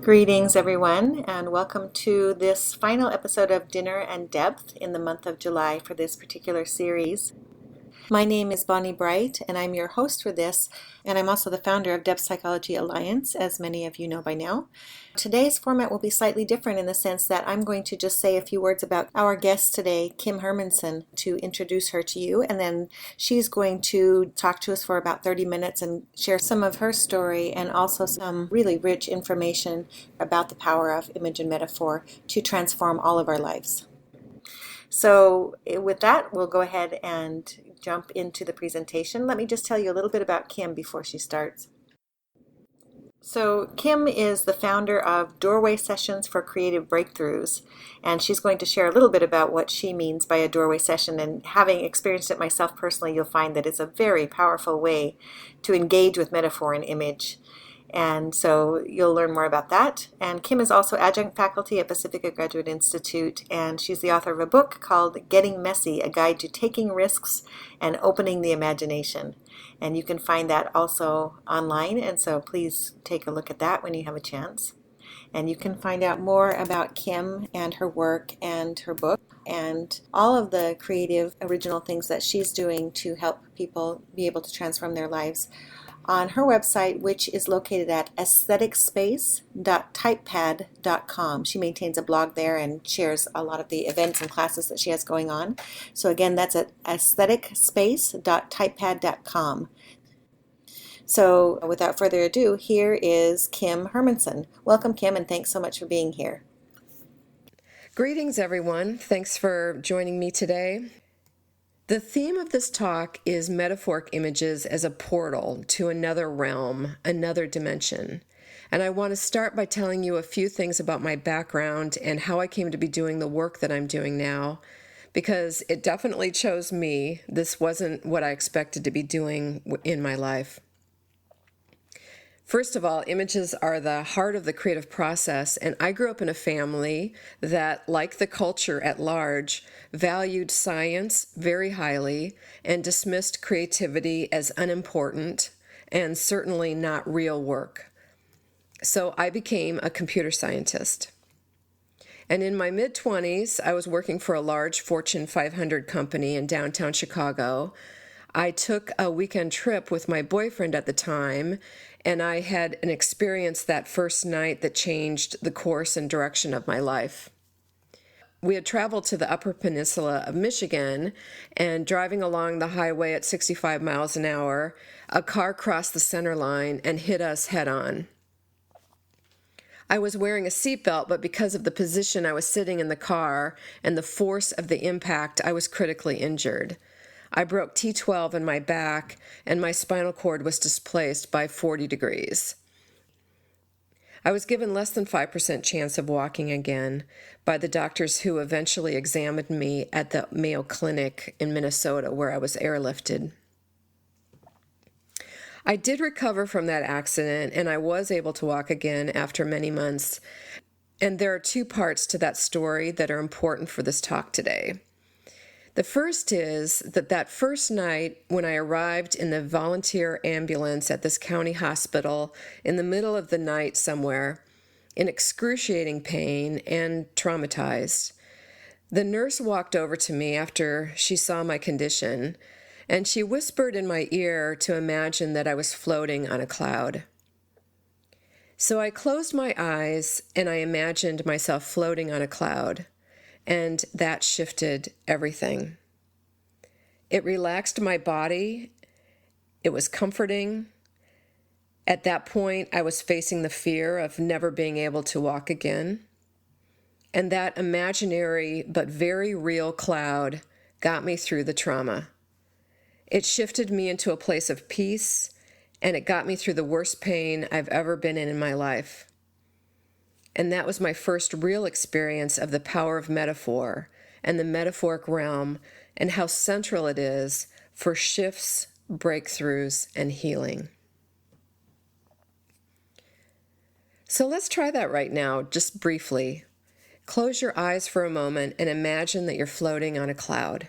Greetings, everyone, and welcome to this final episode of Dinner and Depth in the month of July for this particular series. My name is Bonnie Bright, and I'm your host for this, and I'm also the founder of Depth Psychology Alliance, as many of you know by now. Today's format will be slightly different in the sense that I'm going to just say a few words about our guest today, Kim Hermanson, to introduce her to you, and then she's going to talk to us for about 30 minutes and share some of her story and also some really rich information about the power of image and metaphor to transform all of our lives. So with that, we'll go ahead and jump into the presentation. Let me just tell you a little bit about Kim before she starts. So Kim is the founder of Doorway Sessions for Creative Breakthroughs, and she's going to share a little bit about what she means by a doorway session. And having experienced it myself personally, you'll find that it's a very powerful way to engage with metaphor and image. And so you'll learn more about that. And Kim is also Adjunct Faculty at Pacifica Graduate Institute, and she's the author of a book called Getting Messy, A Guide to Taking Risks and Opening the Imagination. And you can find that also online, and so please take a look at that when you have a chance. And you can find out more about Kim and her work and her book and all of the creative, original things that she's doing to help people be able to transform their lives on her website, which is located at aestheticspace.typepad.com. She maintains a blog there and shares a lot of the events and classes that she has going on. So again, that's at aestheticspace.typepad.com. So without further ado, here is Kim Hermanson. Welcome, Kim, and thanks so much for being here. Greetings, everyone. Thanks for joining me today. The theme of this talk is metaphoric images as a portal to another realm, another dimension. And I want to start by telling you a few things about my background and how I came to be doing the work that I'm doing now, because it definitely chose me. This wasn't what I expected to be doing in my life. First of all, images are the heart of the creative process, and I grew up in a family that, like the culture at large, valued science very highly and dismissed creativity as unimportant and certainly not real work. So I became a computer scientist. And in my mid-20s, I was working for a large Fortune 500 company in downtown Chicago. I took a weekend trip with my boyfriend at the time, and I had an experience that first night that changed the course and direction of my life. We had traveled to the Upper Peninsula of Michigan, and driving along the highway at 65 miles an hour, a car crossed the center line and hit us head on. I was wearing a seatbelt, but because of the position I was sitting in the car and the force of the impact, I was critically injured. I broke T12 in my back, and my spinal cord was displaced by 40 degrees. I was given less than 5% chance of walking again by the doctors who eventually examined me at the Mayo Clinic in Minnesota, where I was airlifted. I did recover from that accident, and I was able to walk again after many months. And there are two parts to that story that are important for this talk today. The first is that first night when I arrived in the volunteer ambulance at this county hospital in the middle of the night somewhere, in excruciating pain and traumatized, the nurse walked over to me after she saw my condition, and she whispered in my ear to imagine that I was floating on a cloud. So I closed my eyes and I imagined myself floating on a cloud. And that shifted everything. It relaxed my body. It was comforting. At that point, I was facing the fear of never being able to walk again. And that imaginary but very real cloud got me through the trauma. It shifted me into a place of peace, and it got me through the worst pain I've ever been in my life. And that was my first real experience of the power of metaphor and the metaphoric realm and how central it is for shifts, breakthroughs, and healing. So let's try that right now, just briefly. Close your eyes for a moment and imagine that you're floating on a cloud.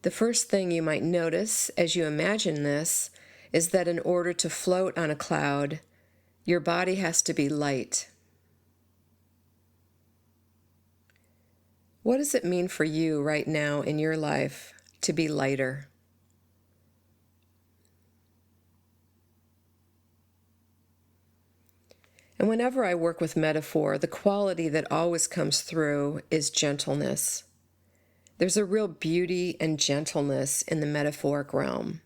The first thing you might notice as you imagine this is that in order to float on a cloud, your body has to be light. What does it mean for you right now in your life to be lighter? And whenever I work with metaphor, the quality that always comes through is gentleness. There's a real beauty and gentleness in the metaphoric realm.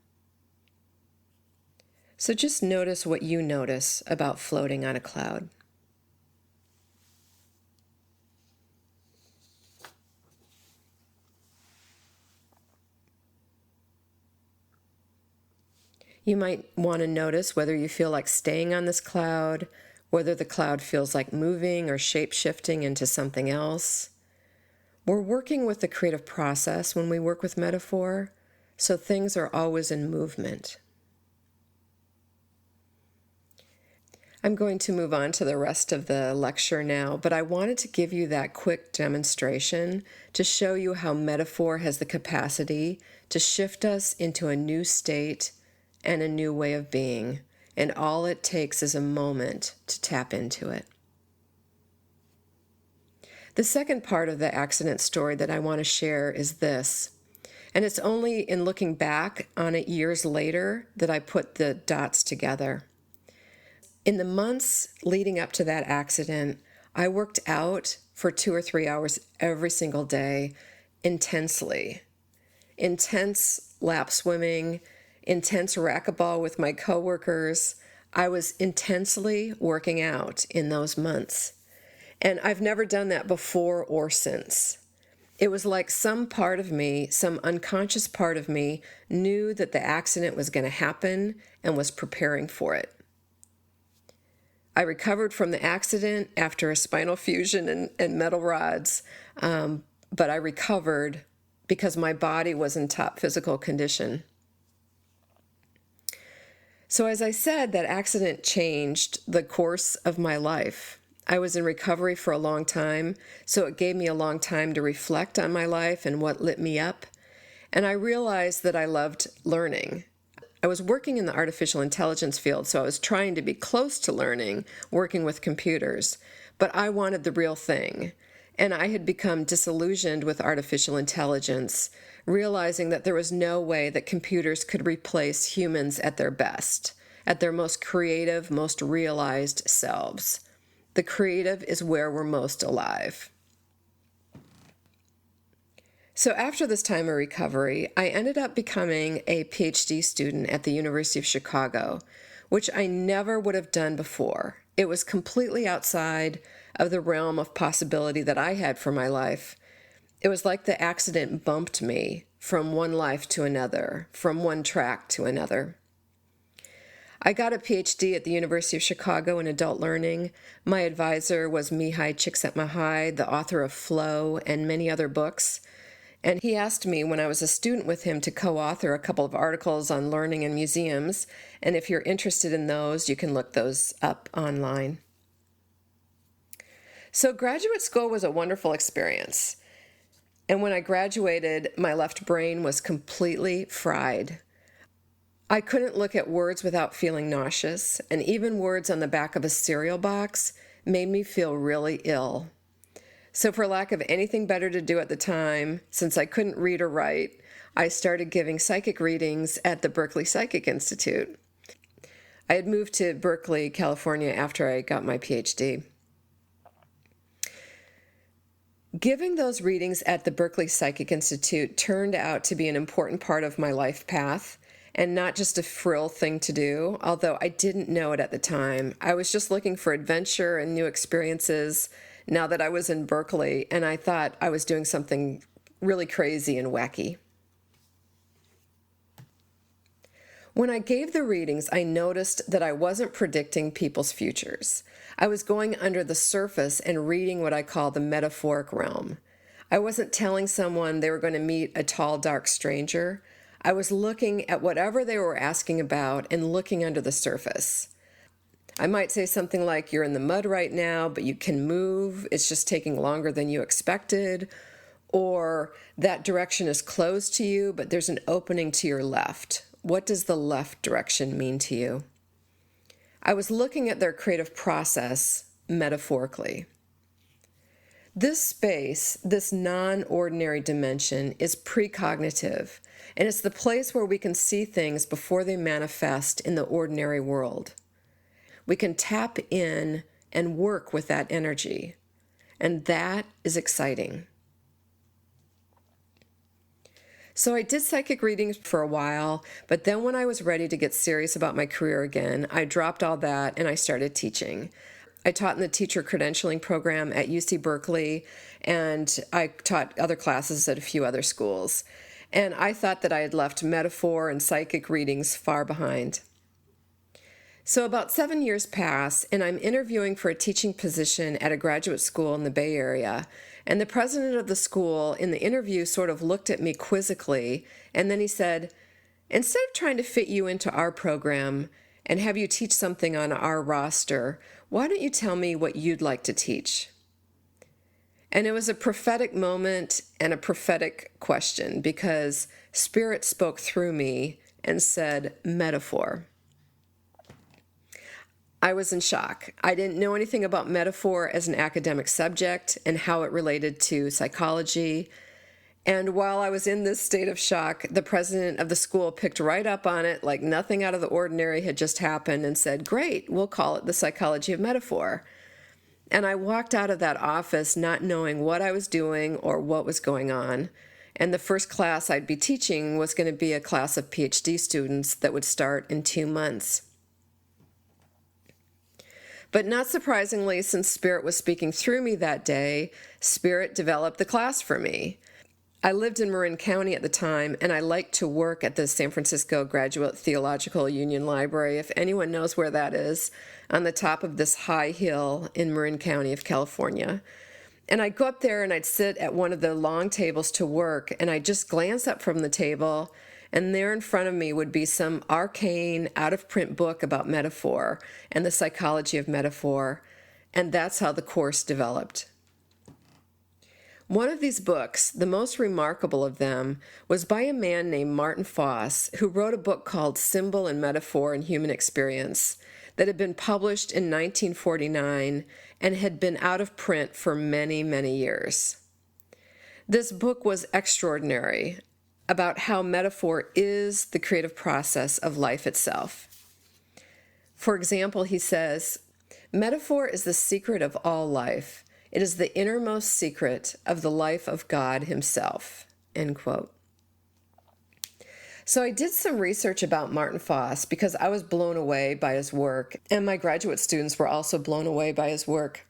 So just notice what you notice about floating on a cloud. You might want to notice whether you feel like staying on this cloud, whether the cloud feels like moving or shape-shifting into something else. We're working with the creative process when we work with metaphor, so things are always in movement. I'm going to move on to the rest of the lecture now, but I wanted to give you that quick demonstration to show you how metaphor has the capacity to shift us into a new state and a new way of being, and all it takes is a moment to tap into it. The second part of the accident story that I want to share is this, and it's only in looking back on it years later that I put the dots together. In the months leading up to that accident, I worked out for 2 or 3 hours every single day, intensely. Intense lap swimming, intense racquetball with my coworkers. I was intensely working out in those months. And I've never done that before or since. It was like some part of me, some unconscious part of me, knew that the accident was going to happen and was preparing for it. I recovered from the accident after a spinal fusion and metal rods, but I recovered because my body was in top physical condition. So as I said, that accident changed the course of my life. I was in recovery for a long time, so it gave me a long time to reflect on my life and what lit me up. And I realized that I loved learning. I was working in the artificial intelligence field, so I was trying to be close to learning, working with computers, but I wanted the real thing. And I had become disillusioned with artificial intelligence, realizing that there was no way that computers could replace humans at their best, at their most creative, most realized selves. The creative is where we're most alive. So after this time of recovery, I ended up becoming a PhD student at the University of Chicago, which I never would have done before. It was completely outside of the realm of possibility that I had for my life. It was like the accident bumped me from one life to another, from one track to another. I got a PhD at the University of Chicago in adult learning. My advisor was Mihai Csikszentmihalyi, the author of Flow and many other books. And he asked me when I was a student with him to co-author a couple of articles on learning in museums. And if you're interested in those, you can look those up online. So graduate school was a wonderful experience. And when I graduated, my left brain was completely fried. I couldn't look at words without feeling nauseous, and even words on the back of a cereal box made me feel really ill. So for lack of anything better to do at the time, since I couldn't read or write, I started giving psychic readings at the Berkeley Psychic Institute. I had moved to Berkeley, California after I got my PhD. Giving those readings at the Berkeley Psychic Institute turned out to be an important part of my life path and not just a frill thing to do, although I didn't know it at the time. I was just looking for adventure and new experiences now that I was in Berkeley, and I thought I was doing something really crazy and wacky. When I gave the readings, I noticed that I wasn't predicting people's futures. I was going under the surface and reading what I call the metaphoric realm. I wasn't telling someone they were going to meet a tall, dark stranger. I was looking at whatever they were asking about and looking under the surface. I might say something like, you're in the mud right now, but you can move. It's just taking longer than you expected. Or that direction is closed to you, but there's an opening to your left. What does the left direction mean to you? I was looking at their creative process metaphorically. This space, this non-ordinary dimension, is precognitive, and it's the place where we can see things before they manifest in the ordinary world. We can tap in and work with that energy, and that is exciting. So I did psychic readings for a while, but then when I was ready to get serious about my career again, I dropped all that and I started teaching. I taught in the teacher credentialing program at UC Berkeley, and I taught other classes at a few other schools. And I thought that I had left metaphor and psychic readings far behind. So about 7 years pass, and I'm interviewing for a teaching position at a graduate school in the Bay Area. And the president of the school in the interview sort of looked at me quizzically, and then he said, "Instead of trying to fit you into our program and have you teach something on our roster, why don't you tell me what you'd like to teach?" And it was a prophetic moment and a prophetic question, because Spirit spoke through me and said, "Metaphor." I was in shock. I didn't know anything about metaphor as an academic subject and how it related to psychology. And while I was in this state of shock, the president of the school picked right up on it like nothing out of the ordinary had just happened and said, "Great, we'll call it the psychology of metaphor." And I walked out of that office not knowing what I was doing or what was going on. And the first class I'd be teaching was going to be a class of PhD students that would start in 2 months. But not surprisingly, since Spirit was speaking through me that day, Spirit developed the class for me. I lived in Marin County at the time, and I liked to work at the San Francisco Graduate Theological Union Library, if anyone knows where that is, on the top of this high hill in Marin County of California. And I'd go up there and I'd sit at one of the long tables to work, and I'd just glance up from the table, and there in front of me would be some arcane, out-of-print book about metaphor and the psychology of metaphor, and that's how the course developed. One of these books, the most remarkable of them, was by a man named Martin Foss, who wrote a book called Symbol and Metaphor in Human Experience that had been published in 1949 and had been out of print for many, many years. This book was extraordinary, about how metaphor is the creative process of life itself. For example, he says, "Metaphor is the secret of all life. It is the innermost secret of the life of God himself." End quote. So I did some research about Martin Foss because I was blown away by his work, and my graduate students were also blown away by his work.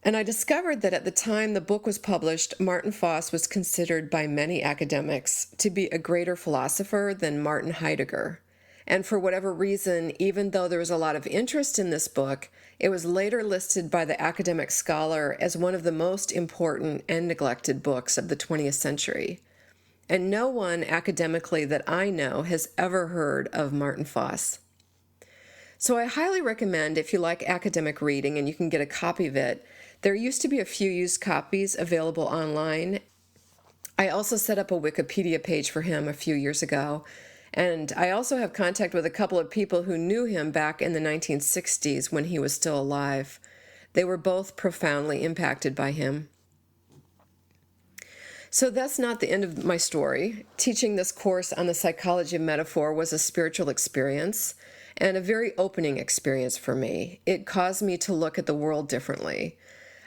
And I discovered that at the time the book was published, Martin Foss was considered by many academics to be a greater philosopher than Martin Heidegger. And for whatever reason, even though there was a lot of interest in this book, it was later listed by the academic scholar as one of the most important and neglected books of the 20th century. And no one academically that I know has ever heard of Martin Foss. So I highly recommend, if you like academic reading and you can get a copy of it, there used to be a few used copies available online. I also set up a Wikipedia page for him a few years ago, and I also have contact with a couple of people who knew him back in the 1960s when he was still alive. They were both profoundly impacted by him. So that's not the end of my story. Teaching this course on the psychology of metaphor was a spiritual experience and a very opening experience for me. It caused me to look at the world differently.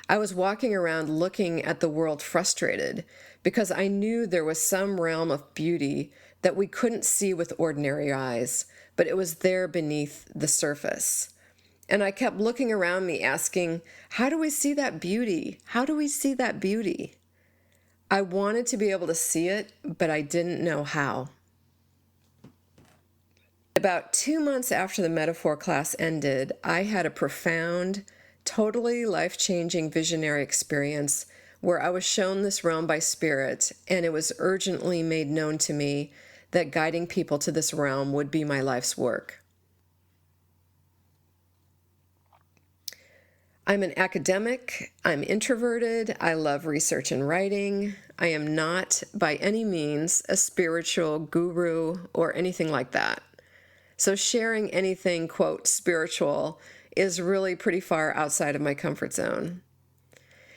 I was walking around looking at the world frustrated because I knew there was some realm of beauty that we couldn't see with ordinary eyes, but it was there beneath the surface. And I kept looking around me asking, how do we see that beauty? How do we see that beauty? I wanted to be able to see it, but I didn't know how. About 2 months after the metaphor class ended, I had a profound, totally life-changing visionary experience where I was shown this realm by Spirit, and it was urgently made known to me that guiding people to this realm would be my life's work. I'm an academic, I'm introverted, I love research and writing. I am not by any means a spiritual guru or anything like that. So sharing anything, quote, spiritual is really pretty far outside of my comfort zone.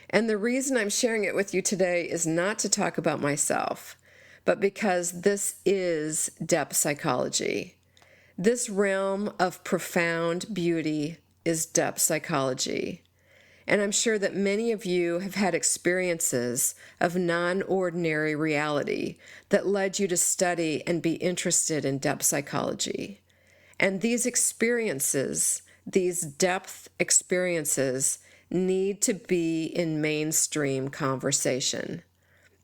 And the reason I'm sharing it with you today is not to talk about myself, but because this is depth psychology. This realm of profound beauty is depth psychology. And I'm sure that many of you have had experiences of non-ordinary reality that led you to study and be interested in depth psychology. And these experiences, these depth experiences, need to be in mainstream conversation.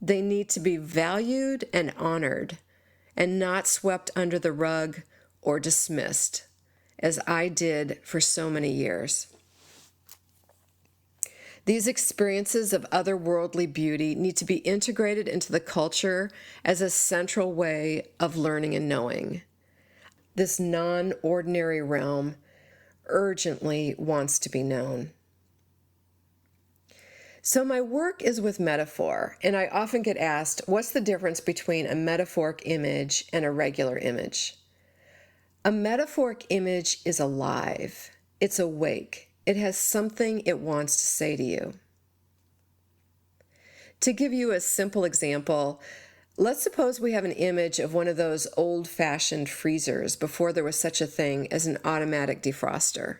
They need to be valued and honored and not swept under the rug or dismissed, as I did for so many years. These experiences of otherworldly beauty need to be integrated into the culture as a central way of learning and knowing. This non-ordinary realm urgently wants to be known. So my work is with metaphor, and I often get asked, what's the difference between a metaphoric image and a regular image? A metaphoric image is alive. It's awake. It has something it wants to say to you. To give you a simple example, let's suppose we have an image of one of those old-fashioned freezers before there was such a thing as an automatic defroster.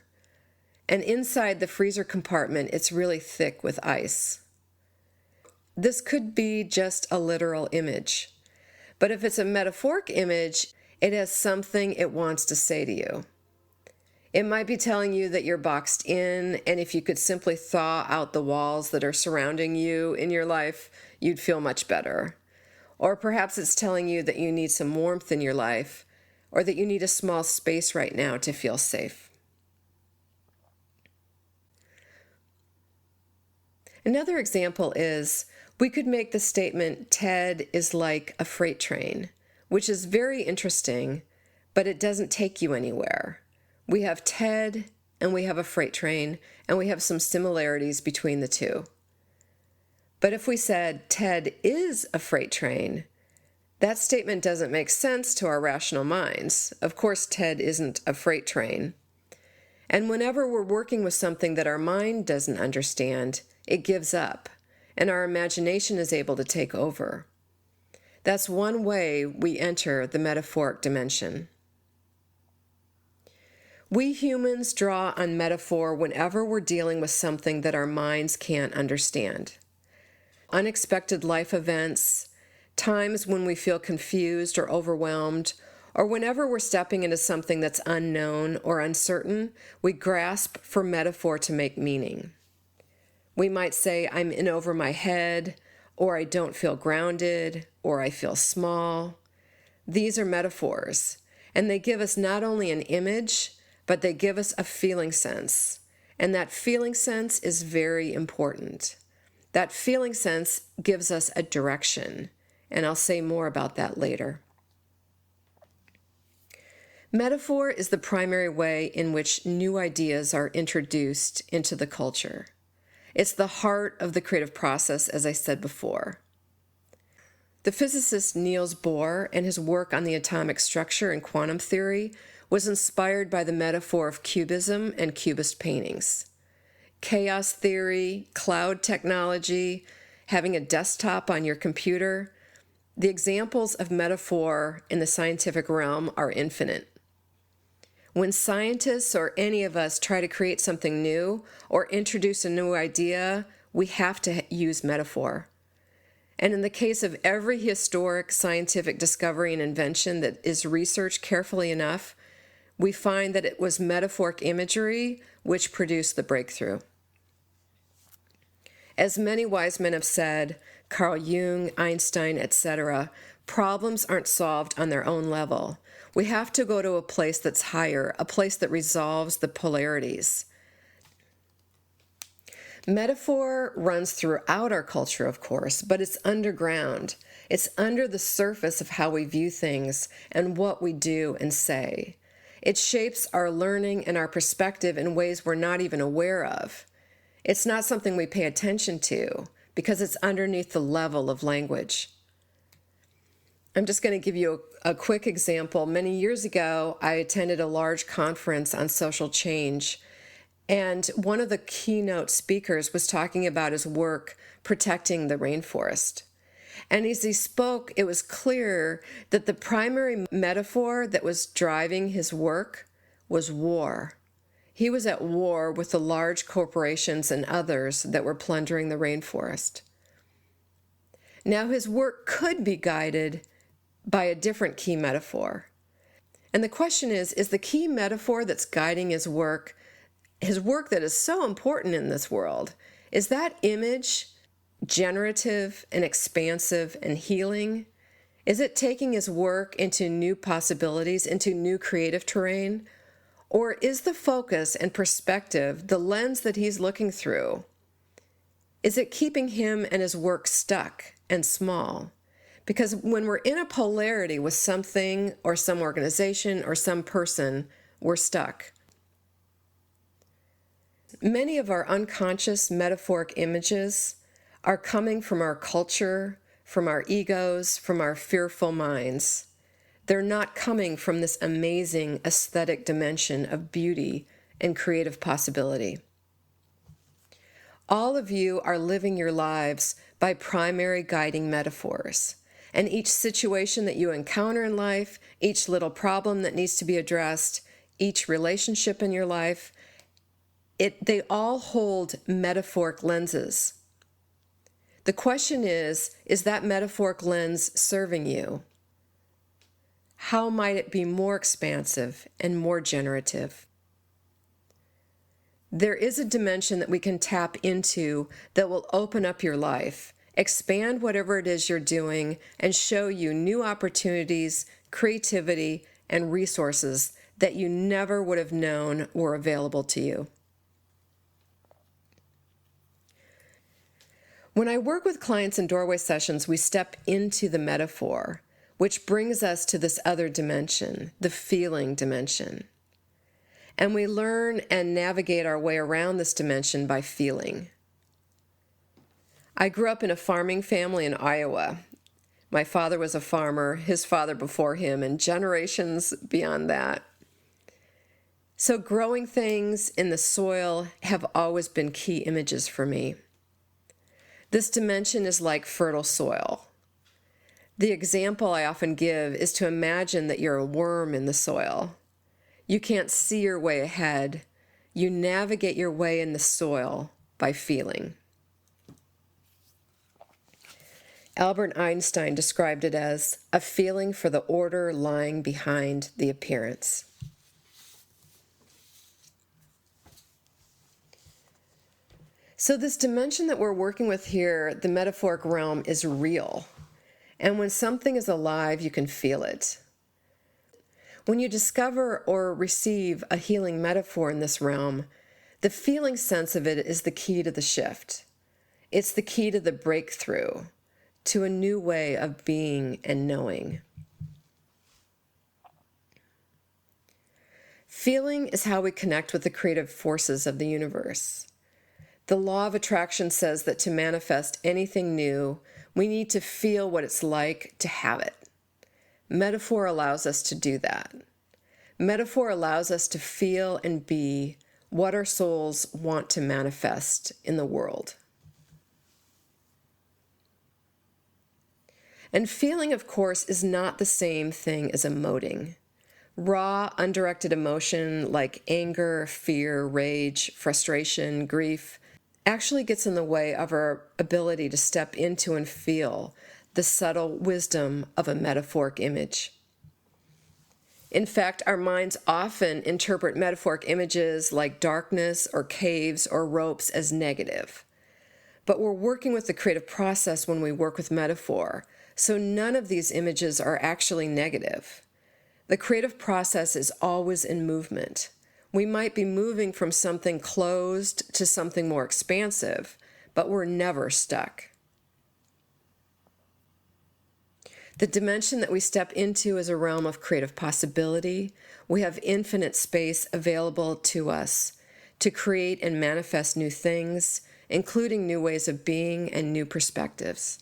And inside the freezer compartment, it's really thick with ice. This could be just a literal image. But if it's a metaphoric image, it has something it wants to say to you. It might be telling you that you're boxed in, and if you could simply thaw out the walls that are surrounding you in your life, you'd feel much better. Or perhaps it's telling you that you need some warmth in your life, or that you need a small space right now to feel safe. Another example is, we could make the statement, Ted is like a freight train, which is very interesting, but it doesn't take you anywhere. We have Ted and we have a freight train, and we have some similarities between the two. But if we said Ted is a freight train, that statement doesn't make sense to our rational minds. Of course, Ted isn't a freight train. And whenever we're working with something that our mind doesn't understand, it gives up, and our imagination is able to take over. That's one way we enter the metaphoric dimension. We humans draw on metaphor whenever we're dealing with something that our minds can't understand. Unexpected life events, times when we feel confused or overwhelmed, or whenever we're stepping into something that's unknown or uncertain, we grasp for metaphor to make meaning. We might say, I'm in over my head, or I don't feel grounded, or I feel small. These are metaphors, and they give us not only an image, but they give us a feeling sense. And that feeling sense is very important. That feeling sense gives us a direction, and I'll say more about that later. Metaphor is the primary way in which new ideas are introduced into the culture. It's the heart of the creative process, as I said before. The physicist Niels Bohr and his work on the atomic structure and quantum theory was inspired by the metaphor of cubism and cubist paintings. Chaos theory, cloud technology, having a desktop on your computer, the examples of metaphor in the scientific realm are infinite. When scientists or any of us try to create something new or introduce a new idea, we have to use metaphor. And in the case of every historic scientific discovery and invention that is researched carefully enough, we find that it was metaphoric imagery which produced the breakthrough. As many wise men have said, Carl Jung, Einstein, etc., problems aren't solved on their own level. We have to go to a place that's higher, a place that resolves the polarities. Metaphor runs throughout our culture, of course, but it's underground. It's under the surface of how we view things and what we do and say. It shapes our learning and our perspective in ways we're not even aware of. It's not something we pay attention to because it's underneath the level of language. I'm just going to give you a quick example. Many years ago, I attended a large conference on social change, and one of the keynote speakers was talking about his work protecting the rainforest. And as he spoke, it was clear that the primary metaphor that was driving his work was war. He was at war with the large corporations and others that were plundering the rainforest. Now, his work could be guided by a different key metaphor. And the question is the key metaphor that's guiding his work that is so important in this world, is that image generative and expansive and healing? Is it taking his work into new possibilities, into new creative terrain? Or is the focus and perspective, the lens that he's looking through, is it keeping him and his work stuck and small? Because when we're in a polarity with something or some organization or some person, we're stuck. Many of our unconscious metaphoric images are coming from our culture, from our egos, from our fearful minds. They're not coming from this amazing aesthetic dimension of beauty and creative possibility. All of you are living your lives by primary guiding metaphors. And each situation that you encounter in life, each little problem that needs to be addressed, each relationship in your life, they all hold metaphoric lenses. The question is that metaphoric lens serving you? How might it be more expansive and more generative? There is a dimension that we can tap into that will open up your life, expand whatever it is you're doing, and show you new opportunities, creativity, and resources that you never would have known were available to you. When I work with clients in doorway sessions, we step into the metaphor, which brings us to this other dimension, the feeling dimension. And we learn and navigate our way around this dimension by feeling. I grew up in a farming family in Iowa. My father was a farmer, his father before him, and generations beyond that. So growing things in the soil have always been key images for me. This dimension is like fertile soil. The example I often give is to imagine that you're a worm in the soil. You can't see your way ahead. You navigate your way in the soil by feeling. Albert Einstein described it as a feeling for the order lying behind the appearance. So this dimension that we're working with here, the metaphoric realm, is real. And when something is alive, you can feel it. When you discover or receive a healing metaphor in this realm, the feeling sense of it is the key to the shift. It's the key to the breakthrough, to a new way of being and knowing. Feeling is how we connect with the creative forces of the universe. The law of attraction says that to manifest anything new, we need to feel what it's like to have it. Metaphor allows us to do that. Metaphor allows us to feel and be what our souls want to manifest in the world. And feeling, of course, is not the same thing as emoting. Raw, undirected emotion like anger, fear, rage, frustration, grief actually gets in the way of our ability to step into and feel the subtle wisdom of a metaphoric image. In fact, our minds often interpret metaphoric images like darkness or caves or ropes as negative. But we're working with the creative process when we work with metaphor, so none of these images are actually negative. The creative process is always in movement. We might be moving from something closed to something more expansive, but we're never stuck. The dimension that we step into is a realm of creative possibility. We have infinite space available to us to create and manifest new things, including new ways of being and new perspectives.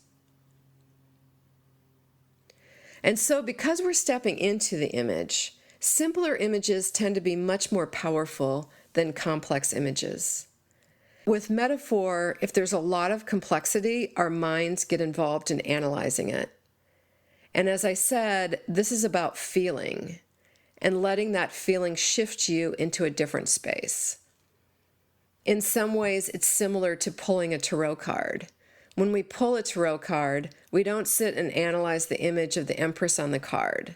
And so, because we're stepping into the image, simpler images tend to be much more powerful than complex images. With metaphor, if there's a lot of complexity, our minds get involved in analyzing it. And as I said, this is about feeling and letting that feeling shift you into a different space. In some ways, it's similar to pulling a tarot card. When we pull a tarot card, we don't sit and analyze the image of the Empress on the card.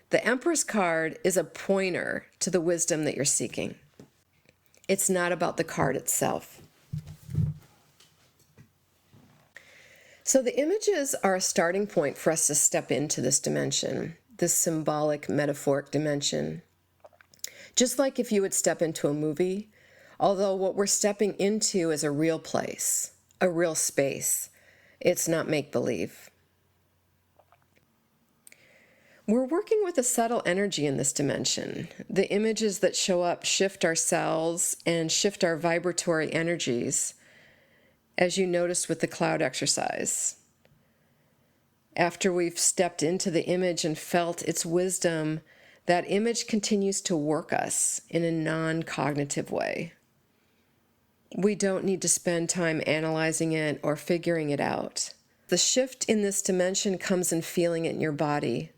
The Empress card is a pointer to the wisdom that you're seeking. It's not about the card itself. So the images are a starting point for us to step into this dimension, this symbolic, metaphoric dimension. Just like if you would step into a movie, although what we're stepping into is a real place, a real space. It's not make-believe. We're working with a subtle energy in this dimension. The images that show up shift our cells and shift our vibratory energies, as you noticed with the cloud exercise. After we've stepped into the image and felt its wisdom, that image continues to work us in a non-cognitive way. We don't need to spend time analyzing it or figuring it out. The shift in this dimension comes in feeling it in your body.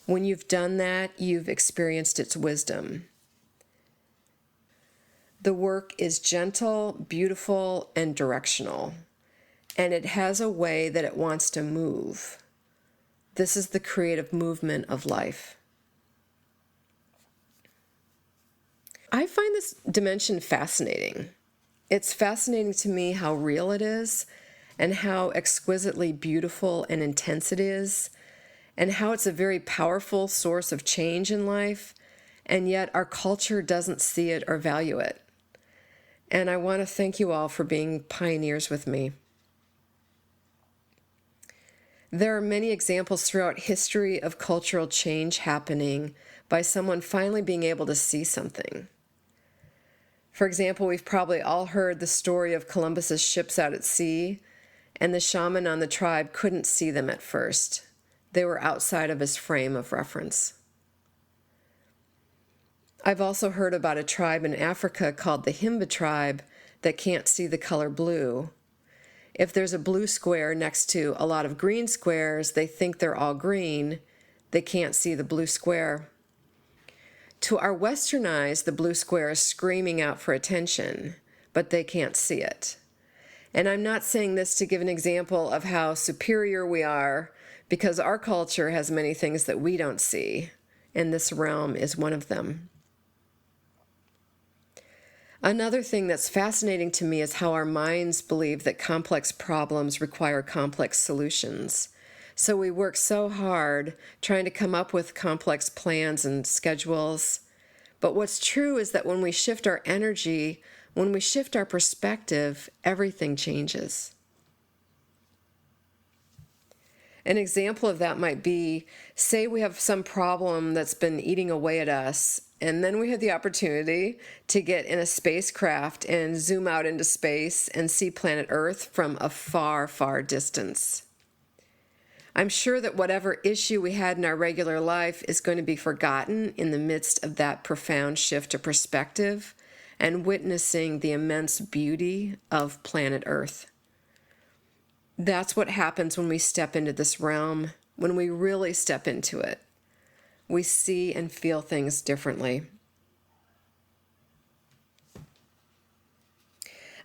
When you've done that, you've experienced its wisdom. The work is gentle, beautiful, and directional, and it has a way that it wants to move. This is the creative movement of life. I find this dimension fascinating. It's fascinating to me how real it is, and how exquisitely beautiful and intense it is, and how it's a very powerful source of change in life, and yet our culture doesn't see it or value it. And I want to thank you all for being pioneers with me. There are many examples throughout history of cultural change happening by someone finally being able to see something. For example, we've probably all heard the story of Columbus's ships out at sea, and the shaman on the tribe couldn't see them at first. They were outside of his frame of reference. I've also heard about a tribe in Africa called the Himba tribe that can't see the color blue. If there's a blue square next to a lot of green squares, they think they're all green. They can't see the blue square. To our Western eyes, the blue square is screaming out for attention, but they can't see it. And I'm not saying this to give an example of how superior we are, because our culture has many things that we don't see, and this realm is one of them. Another thing that's fascinating to me is how our minds believe that complex problems require complex solutions. So we work so hard trying to come up with complex plans and schedules. But what's true is that when we shift our energy, when we shift our perspective, everything changes. An example of that might be, say we have some problem that's been eating away at us, and then we have the opportunity to get in a spacecraft and zoom out into space and see planet Earth from a far, far distance. I'm sure that whatever issue we had in our regular life is going to be forgotten in the midst of that profound shift of perspective and witnessing the immense beauty of planet Earth. That's what happens when we step into this realm, when we really step into it. We see and feel things differently.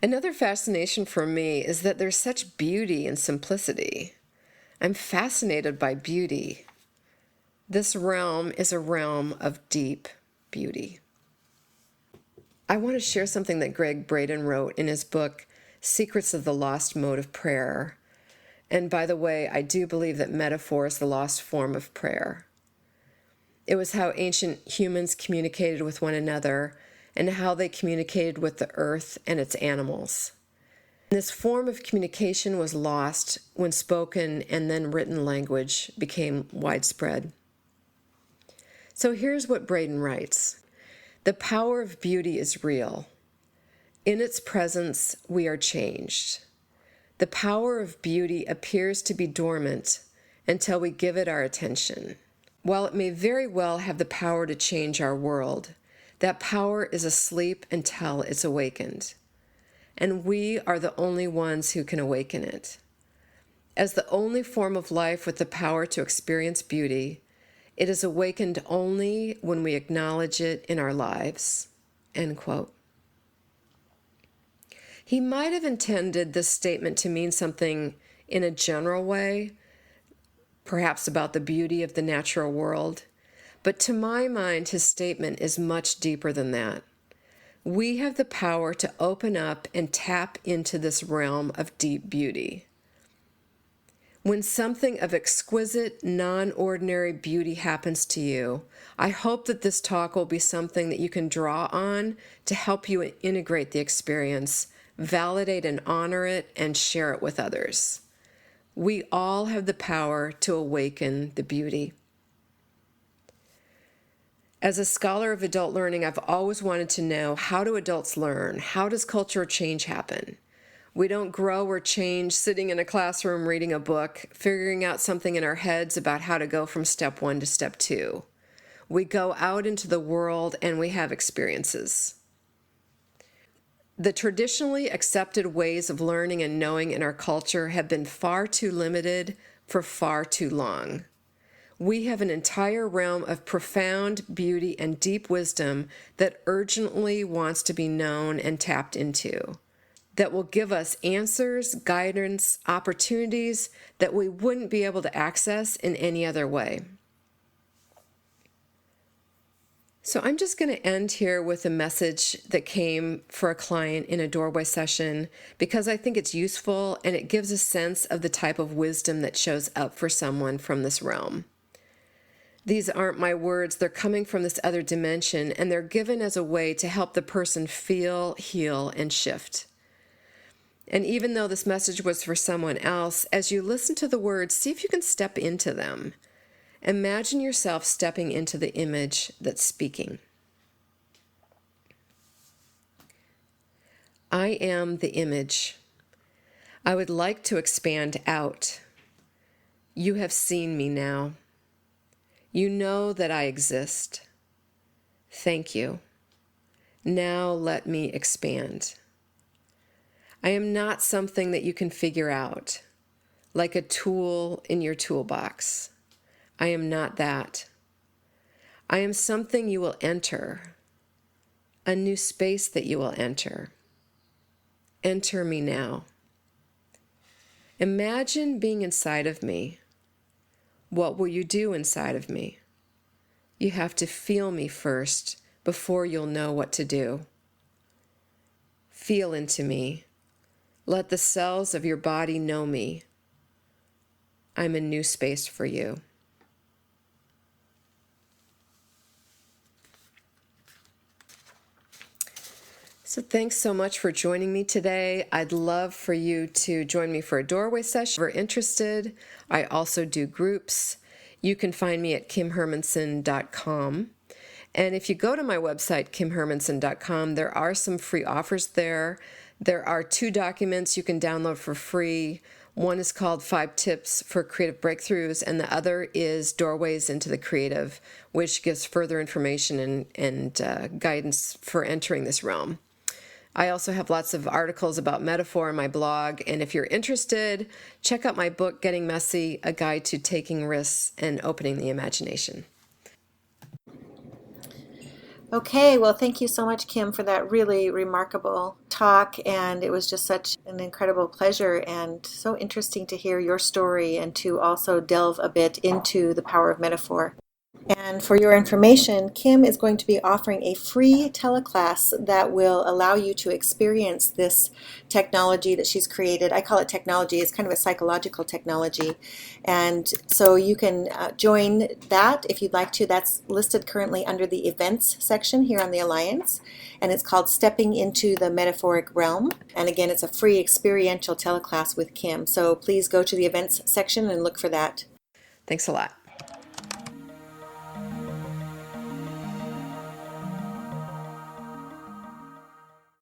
Another fascination for me is that there's such beauty and simplicity. I'm fascinated by beauty. This realm is a realm of deep beauty. I want to share something that Greg Braden wrote in his book, Secrets of the Lost Mode of Prayer. And by the way, I do believe that metaphor is the lost form of prayer. It was how ancient humans communicated with one another and how they communicated with the earth and its animals. This form of communication was lost when spoken and then written language became widespread. So here's what Braden writes. The power of beauty is real. In its presence, we are changed. The power of beauty appears to be dormant until we give it our attention. While it may very well have the power to change our world, that power is asleep until it's awakened. And we are the only ones who can awaken it. As the only form of life with the power to experience beauty, it is awakened only when we acknowledge it in our lives." End quote. He might have intended this statement to mean something in a general way, perhaps about the beauty of the natural world, but to my mind, his statement is much deeper than that. We have the power to open up and tap into this realm of deep beauty. When something of exquisite, non-ordinary beauty happens to you, I hope that this talk will be something that you can draw on to help you integrate the experience, validate and honor it, and share it with others. We all have the power to awaken the beauty. As a scholar of adult learning, I've always wanted to know, how do adults learn? How does cultural change happen? We don't grow or change sitting in a classroom reading a book, figuring out something in our heads about how to go from step 1 to step 2. We go out into the world and we have experiences. The traditionally accepted ways of learning and knowing in our culture have been far too limited for far too long. We have an entire realm of profound beauty and deep wisdom that urgently wants to be known and tapped into, that will give us answers, guidance, opportunities that we wouldn't be able to access in any other way. So I'm just going to end here with a message that came for a client in a doorway session, because I think it's useful and it gives a sense of the type of wisdom that shows up for someone from this realm. These aren't my words, they're coming from this other dimension, and they're given as a way to help the person feel, heal, and shift. And even though this message was for someone else, as you listen to the words, see if you can step into them. Imagine yourself stepping into the image that's speaking. I am the image. I would like to expand out. You have seen me now. You know that I exist. Thank you. Now let me expand. I am not something that you can figure out, like a tool in your toolbox. I am not that. I am something you will enter, a new space that you will enter. Enter me now. Imagine being inside of me. What will you do inside of me? You have to feel me first before you'll know what to do. Feel into me. Let the cells of your body know me. I'm a new space for you. So thanks so much for joining me today. I'd love for you to join me for a doorway session. If you're interested, I also do groups. You can find me at kimhermanson.com. And if you go to my website, kimhermanson.com, there are some free offers there. There are 2 documents you can download for free. One is called 5 Tips for Creative Breakthroughs, and the other is Doorways into the Creative, which gives further information and guidance for entering this realm. I also have lots of articles about metaphor on my blog, and if you're interested, check out my book, Getting Messy, A Guide to Taking Risks and Opening the Imagination. Okay, well, thank you so much, Kim, for that really remarkable talk, and it was just such an incredible pleasure and so interesting to hear your story and to also delve a bit into the power of metaphor. And for your information, Kim is going to be offering a free teleclass that will allow you to experience this technology that she's created. I call it technology. It's kind of a psychological technology. And so you can join that if you'd like to. That's listed currently under the events section here on the Alliance. And it's called Stepping into the Metaphoric Realm. And again, it's a free experiential teleclass with Kim. So please go to the events section and look for that. Thanks a lot.